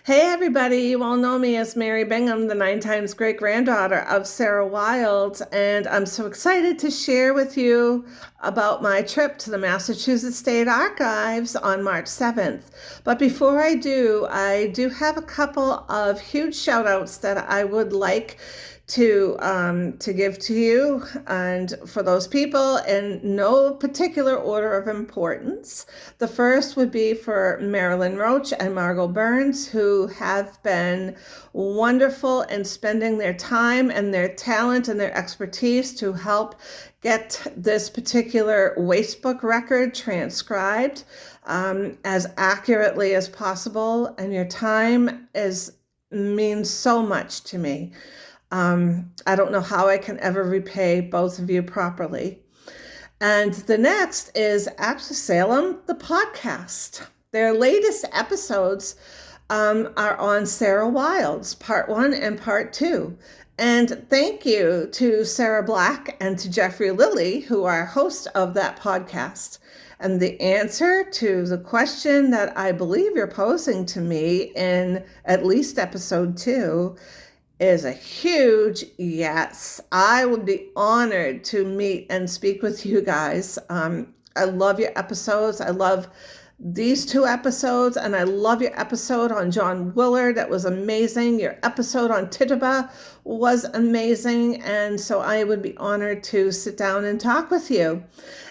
Hey everybody, you all know me as Mary Bingham, the 9 times great granddaughter of Sarah Wilde, and I'm so excited to share with you about my trip to the Massachusetts State Archives on March 7th. But before I do have a couple of huge shout outs that I would like to give to you and for those people in no particular order of importance. The first would be for Marilyn Roach and Margot Burns, who have been wonderful in spending their time and their talent and their expertise to help get this particular wastebook record transcribed as accurately as possible. And your time means so much to me. I don't know how I can ever repay both of you properly. And the next is actually Salem, the podcast. Their latest episodes are on Sarah Wilde's part 1 and part 2. And thank you to Sarah Black and to Jeffrey Lilly, who are hosts of that podcast. And the answer to the question that I believe you're posing to me in at least episode 2 is a huge yes. I would be honored to meet and speak with you guys. I love your episodes. I love these 2 episodes, and I love your episode on John Willard. That was amazing. Your episode on Tituba was amazing, and so I would be honored to sit down and talk with you.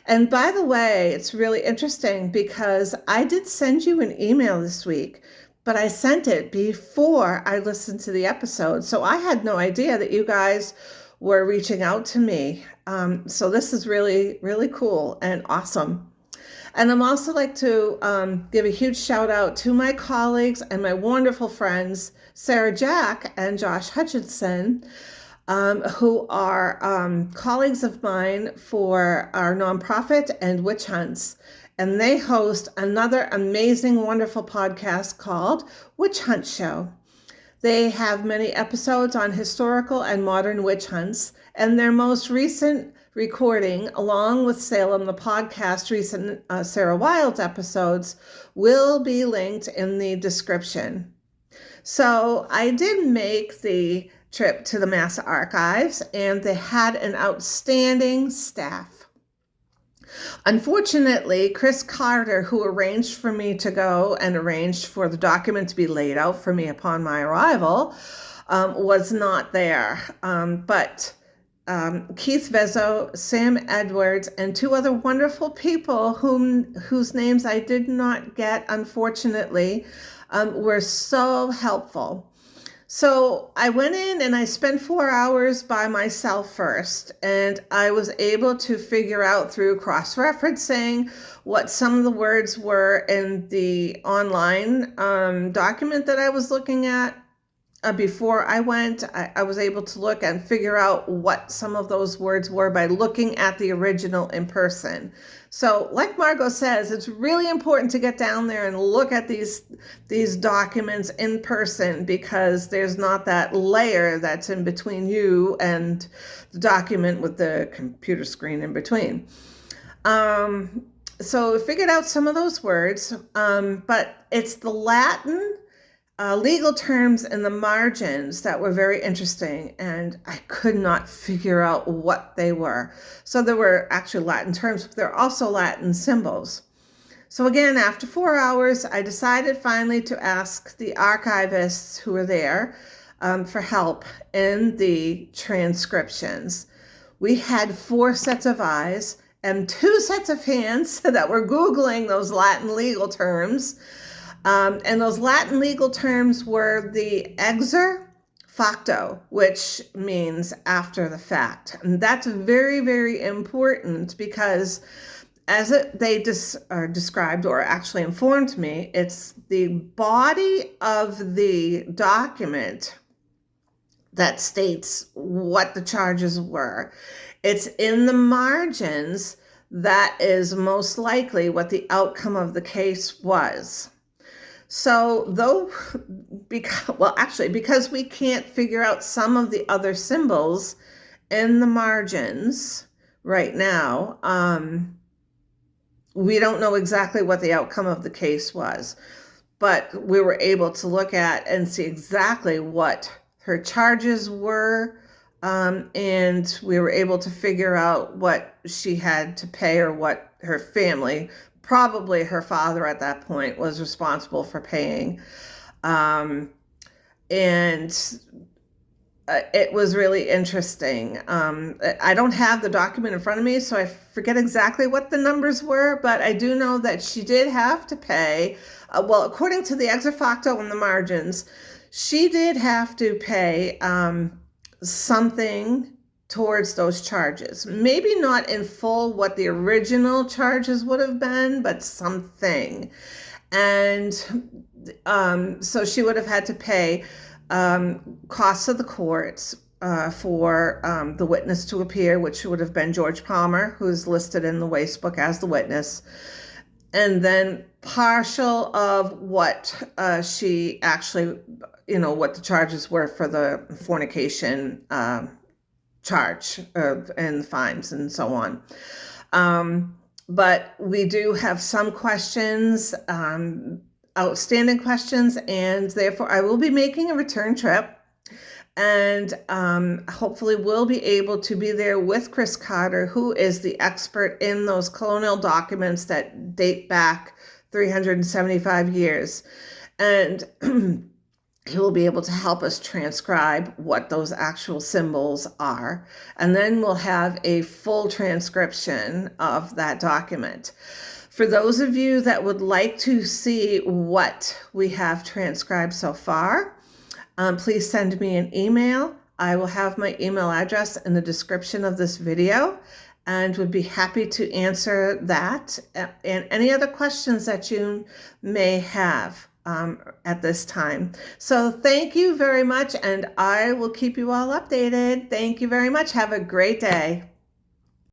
And by the way, it's really interesting because I did send you an email this week, but I sent it before I listened to the episode. So I had no idea that you guys were reaching out to me. So this is really, really cool and awesome. And I'm also like to give a huge shout out to my colleagues and my wonderful friends, Sarah Jack and Josh Hutchinson, who are colleagues of mine for our nonprofit and witch hunts. And they host another amazing, wonderful podcast called Witch Hunt Show. They have many episodes on historical and modern witch hunts, and their most recent recording, along with Salem, the podcast, recent Sarah Wilde's episodes, will be linked in the description. So I did make the trip to the Mass Archives, and they had an outstanding staff. Unfortunately, Chris Carter, who arranged for me to go and arranged for the document to be laid out for me upon my arrival, was not there. But Keith Vezzo, Sam Edwards, and 2 other wonderful people whose names I did not get, unfortunately, were so helpful. So I went in and I spent 4 hours by myself first, and I was able to figure out through cross-referencing what some of the words were in the online document that I was looking at. Before I went, I was able to look and figure out what some of those words were by looking at the original in person. So like Margot says, it's really important to get down there and look at these documents in person, because there's not that layer that's in between you and the document with the computer screen in between. So I figured out some of those words, but it's the Latin legal terms in the margins that were very interesting, and I could not figure out what they were. So there were actually Latin terms, but there are also Latin symbols. So again, after 4 hours, I decided finally to ask the archivists who were there for help in the transcriptions. We had 4 sets of eyes and 2 sets of hands that were Googling those Latin legal terms. And those Latin legal terms were the exer facto, which means after the fact. And that's very, very important, because as they described or actually informed me, it's the body of the document that states what the charges were. It's in the margins that is most likely what the outcome of the case was. So because we can't figure out some of the other symbols in the margins right now, we don't know exactly what the outcome of the case was. but we were able to look at and see exactly what her charges were. And we were able to figure out what she had to pay, or what her family, probably her father at that point, was responsible for paying. And it was really interesting. I don't have the document in front of me, so I forget exactly what the numbers were, but I do know that she did have to pay, well, according to the ex facto and the margins, she did have to pay something towards those charges. Maybe not in full what the original charges would have been, but something. And so she would have had to pay costs of the courts for the witness to appear, which would have been George Palmer, who's listed in the waste book as the witness, and then partial of what she actually, what the charges were for the fornication charge and fines and so on. But we do have some questions, outstanding questions, and therefore I will be making a return trip, and hopefully we'll be able to be there with Chris Carter, who is the expert in those colonial documents that date back 375 years. And he will be able to help us transcribe what those actual symbols are. And then we'll have a full transcription of that document. For those of you that would like to see what we have transcribed so far, please send me an email. I will have my email address in the description of this video, and would be happy to answer that and any other questions that you may have at this time. So thank you very much, and I will keep you all updated. Thank you very much. Have a great day.